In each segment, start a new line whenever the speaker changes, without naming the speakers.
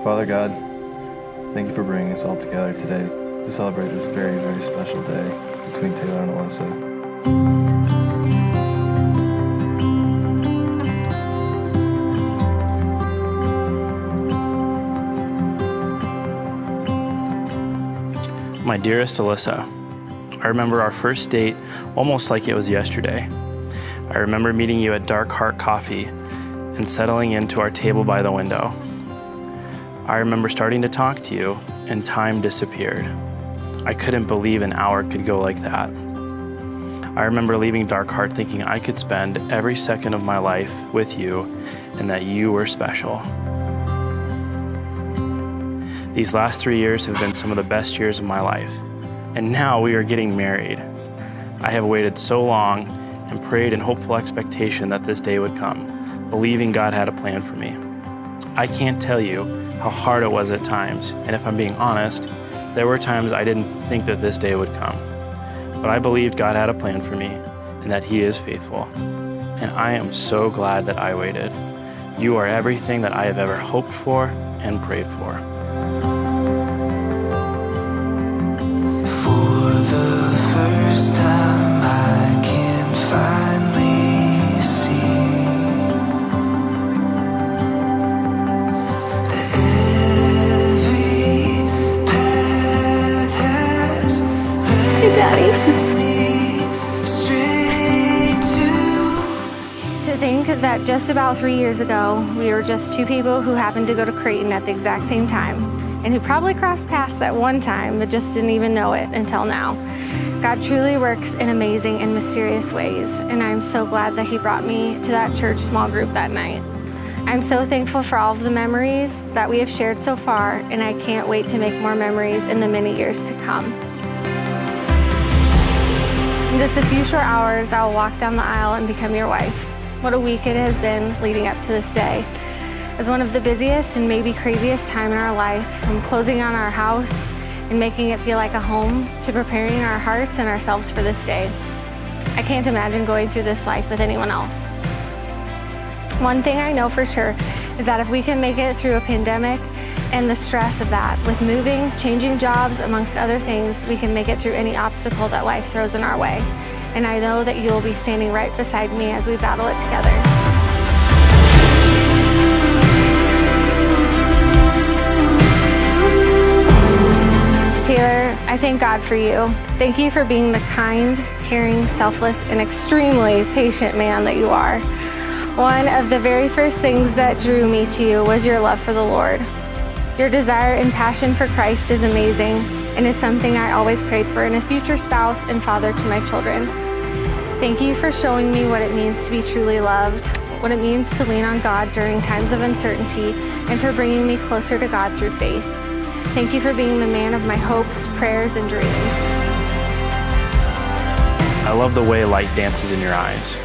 Father God, thank you for bringing us all together today to celebrate this very, very special day between Taylor and Alyssa.
My dearest Alyssa, I remember our first date almost like it was yesterday. I remember meeting you at Dark Heart Coffee and settling into our table by the window. I remember starting to talk to you and time disappeared. I couldn't believe an hour could go like that. I remember leaving Dark Heart thinking I could spend every second of my life with you and that you were special. These last 3 years have been some of the best years of my life, and now we are getting married. I have waited so long and prayed in hopeful expectation that this day would come, believing God had a plan for me. I can't tell you how hard it was at times, and if I'm being honest, there were times I didn't think that this day would come. But I believed God had a plan for me and that He is faithful. And I am so glad that I waited. You are everything that I have ever hoped for and prayed for.
For the first time I can finally see that every path has led me straight
To think that just about 3 years ago, we were just two people who happened to go to Creighton at the exact same time, and who probably crossed paths at one time, but just didn't even know it until now. God truly works in amazing and mysterious ways, and I'm so glad that He brought me to that church small group that night. I'm so thankful for all of the memories that we have shared so far, and I can't wait to make more memories in the many years to come. In just a few short hours, I will walk down the aisle and become your wife. What a week it has been leading up to this day. It's one of the busiest and maybe craziest time in our life, from closing on our house and making it feel like a home to preparing our hearts and ourselves for this day. I can't imagine going through this life with anyone else. One thing I know for sure is that if we can make it through a pandemic and the stress of that, with moving, changing jobs, amongst other things, we can make it through any obstacle that life throws in our way. And I know that you will be standing right beside me as we battle it together. Taylor, I thank God for you. Thank you for being the kind, caring, selfless, and extremely patient man that you are. One of the very first things that drew me to you was your love for the Lord. Your desire and passion for Christ is amazing and is something I always prayed for in a future spouse and father to my children. Thank you for showing me what it means to be truly loved, what it means to lean on God during times of uncertainty, and for bringing me closer to God through faith. Thank you for being the man of my hopes, prayers, and dreams.
I love the way light dances in your eyes,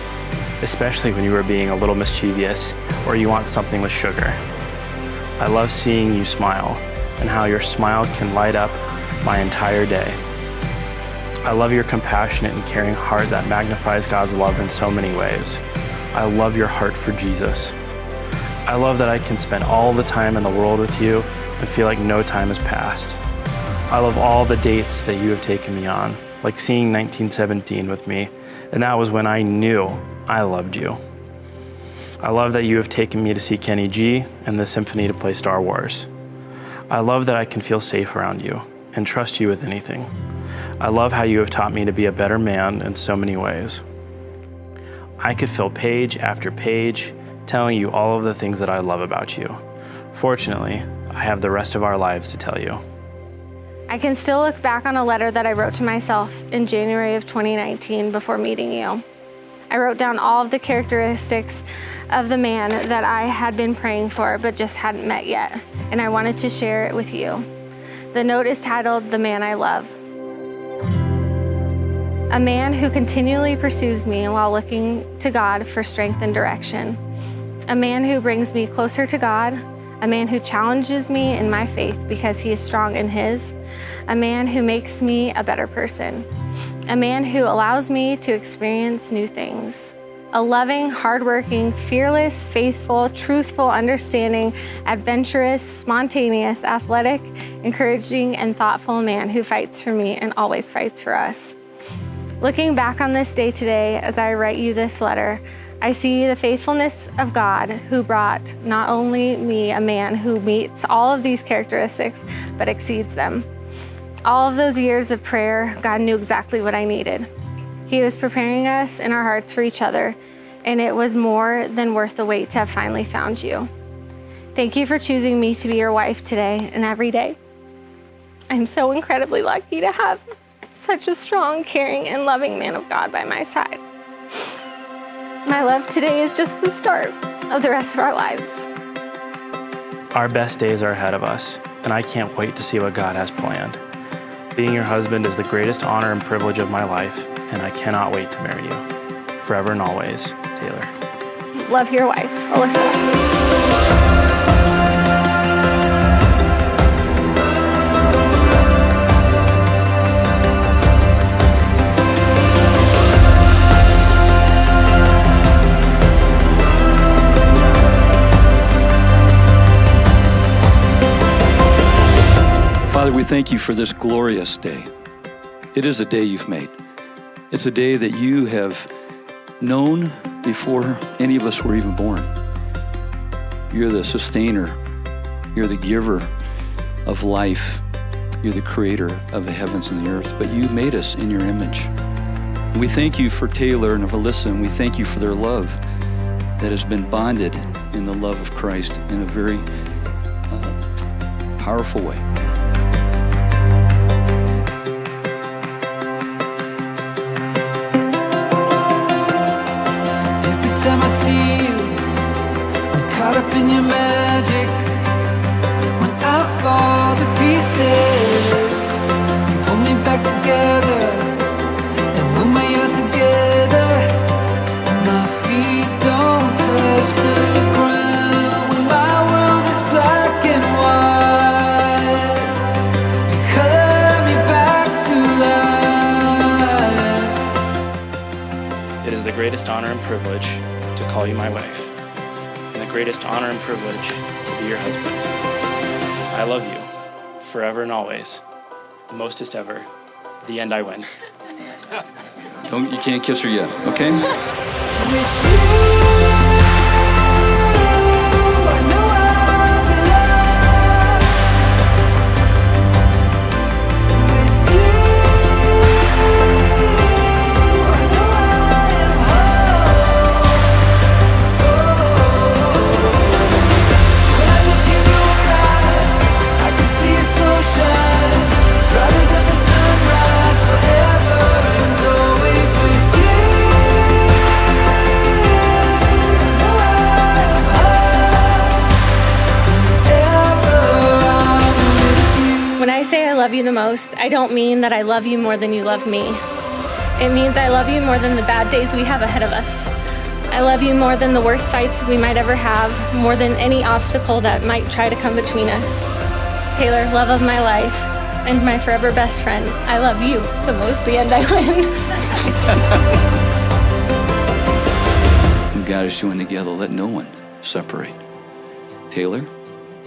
especially when you are being a little mischievous or you want something with sugar. I love seeing you smile and how your smile can light up my entire day. I love your compassionate and caring heart that magnifies God's love in so many ways. I love your heart for Jesus. I love that I can spend all the time in the world with you and feel like no time has passed. I love all the dates that you have taken me on, like seeing 1917 with me, and that was when I knew I loved you. I love that you have taken me to see Kenny G and the symphony to play Star Wars. I love that I can feel safe around you and trust you with anything. I love how you have taught me to be a better man in so many ways. I could fill page after page telling you all of the things that I love about you. Fortunately, I have the rest of our lives to tell you.
I can still look back on a letter that I wrote to myself in January of 2019 before meeting you. I wrote down all of the characteristics of the man that I had been praying for but just hadn't met yet, and I wanted to share it with you. The note is titled, "The Man I Love." A man who continually pursues me while looking to God for strength and direction. A man who brings me closer to God. A man who challenges me in my faith because he is strong in his. A man who makes me a better person. A man who allows me to experience new things. A loving, hardworking, fearless, faithful, truthful, understanding, adventurous, spontaneous, athletic, encouraging, and thoughtful man who fights for me and always fights for us. Looking back on this day today, as I write you this letter, I see the faithfulness of God who brought not only me a man who meets all of these characteristics, but exceeds them. All of those years of prayer, God knew exactly what I needed. He was preparing us in our hearts for each other, and it was more than worth the wait to have finally found you. Thank you for choosing me to be your wife today and every day. I'm so incredibly lucky to have such a strong, caring, and loving man of God by my side. My love today is just the start of the rest of our lives.
Our best days are ahead of us, and I can't wait to see what God has planned. Being your husband is the greatest honor and privilege of my life, and I cannot wait to marry you. Forever and always, Taylor.
Love your wife, Alyssa.
Father, we thank you for this glorious day. It is a day you've made. It's a day that you have known before any of us were even born. You're the sustainer. You're the giver of life. You're the creator of the heavens and the earth, but you made us in your image. And we thank you for Taylor and Alyssa, and we thank you for their love that has been bonded in the love of Christ in a very powerful way.
Time I see you, I'm caught up in your magic. When I fall to pieces, you pull me back together. And when we are together, my feet don't touch the ground. When my world is black and white, you color me back to life.
It is the greatest honor and privilege to call you my wife, and the greatest honor and privilege to be your husband. I love you, forever and always, the mostest ever. The end I win.
You can't kiss her yet, okay?
When I say I love you the most, I don't mean that I love you more than you love me. It means I love you more than the bad days we have ahead of us. I love you more than the worst fights we might ever have, more than any obstacle that might try to come between us. Taylor, love of my life, and my forever best friend, I love you the most. The end I win.
And God is joined together, let no one separate. Taylor,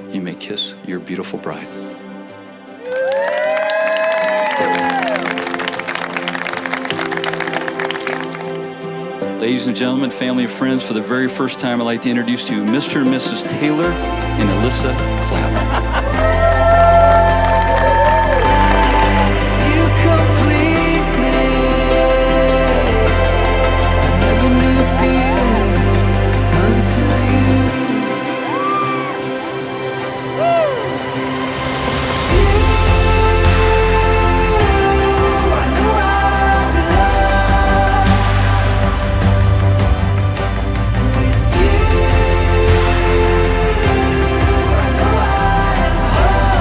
you may kiss your beautiful bride. Ladies and gentlemen, family and friends, for the very first time, I'd like to introduce to you Mr. and Mrs. Taylor and Alyssa Clapp.
You complete me. I never knew the feeling until I know I belong with you. I know I am home.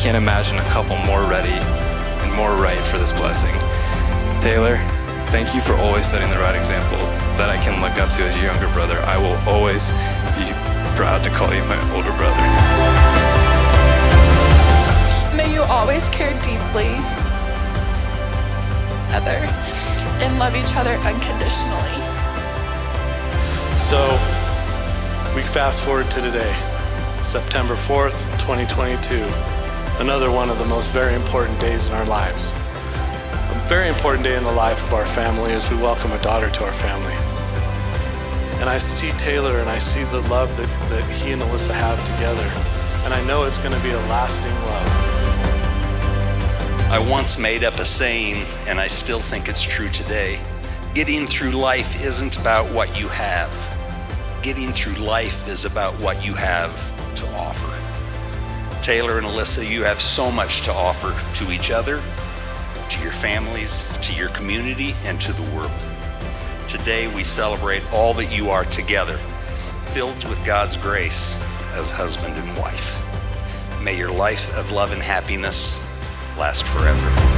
can't imagine a couple more ready and more right for this blessing. Taylor, thank you for always setting the right example that I can look up to as your younger brother. I will always be proud to call you my older brother.
May you always care deeply, other, and love each other unconditionally.
So, we fast forward to today, September 4th, 2022, another one of the most very important days in our lives. A very important day in the life of our family as we welcome a daughter to our family. And I see Taylor and I see the love that he and Alyssa have together. And I know it's going to be a lasting love.
I once made up a saying, and I still think it's true today. Getting through life isn't about what you have. Getting through life is about what you have to offer. Taylor and Alyssa, you have so much to offer to each other, to your families, to your community, and to the world. Today we celebrate all that you are together, filled with God's grace as husband and wife. May your life of love and happiness last forever.